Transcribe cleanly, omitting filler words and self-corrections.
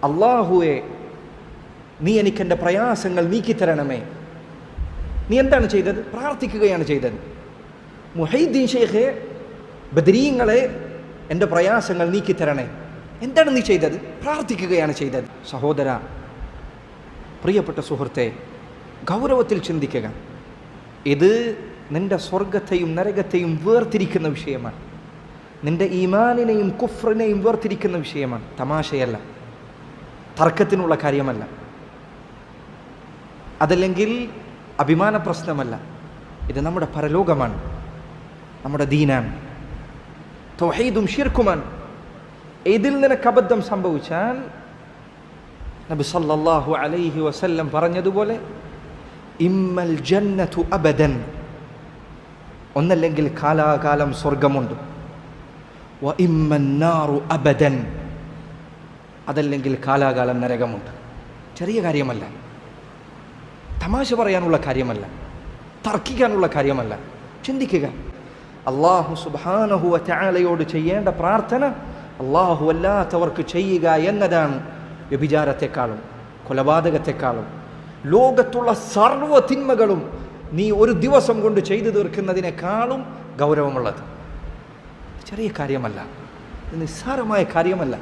അള്ളാഹുവെ, നീ എനിക്കെൻ്റെ പ്രയാസങ്ങൾ നീക്കിത്തരണമേ. നീ എന്താണ് ചെയ്തത്? പ്രാർത്ഥിക്കുകയാണ് ചെയ്തത്. മുഹൈദ്ദീൻ ഷെയ്ഖെ, ബദരീങ്ങളെ, എൻ്റെ പ്രയാസങ്ങൾ നീക്കിത്തരണേ. എന്താണ് നീ ചെയ്തത്? പ്രാർത്ഥിക്കുകയാണ് ചെയ്തത്. സഹോദര, പ്രിയപ്പെട്ട സുഹൃത്തെ, ഗൗരവത്തിൽ ചിന്തിക്കുക. ഇത് നിൻ്റെ സ്വർഗത്തെയും നരകത്തെയും വേർതിരിക്കുന്ന വിഷയമാണ്. നിൻ്റെ ഈമാനിനെയും കുഫ്റിനെയും വേർതിരിക്കുന്ന വിഷയമാണ്. തമാശയല്ല, തർക്കത്തിനുള്ള കാര്യമല്ല, അതല്ലെങ്കിൽ അഭിമാന പ്രശ്നമല്ല. ഇത് നമ്മുടെ പരലോകമാണ്, നമ്മുടെ ദീനാണ്, തൗഹീദും ശിർക്കുമാണ്. ഇതിൽ നിനക്ക് അബദ്ധം സംഭവിച്ചാൽ നബി സല്ലല്ലാഹു അലൈഹി വസല്ലം പറഞ്ഞതുപോലെ ഇമ്മൽ ജന്നതു അബദൻ, ഒന്നല്ലെങ്കിൽ കാലാകാലം സ്വർഗമുണ്ട്, വ ഇമ്മൻ നാറു അബദൻ, അതല്ലെങ്കിൽ കാലാകാലം നരകമുണ്ട്. ചെറിയ കാര്യമല്ല, തമാശ പറയാനുള്ള കാര്യമല്ല, തർക്കിക്കാനുള്ള കാര്യമല്ല. ചിന്തിക്കുക. അല്ലാഹു സുബ്ഹാനഹു വ തആലയോട് ചെയ്യേണ്ട പ്രാർത്ഥന അല്ലാഹു അല്ലാത്തവർക്ക് ചെയ്യുക എന്നതാണ് വ്യഭിചാരത്തെക്കാളും കൊലപാതകത്തെക്കാളും ലോകത്തുള്ള സർവ്വ തിന്മകളും നീ ഒരു ദിവസം കൊണ്ട് ചെയ്തു തീർക്കുന്നതിനേക്കാളും ഗൗരവമുള്ളത്. ചെറിയ കാര്യമല്ല, നിസ്സാരമായ കാര്യമല്ല.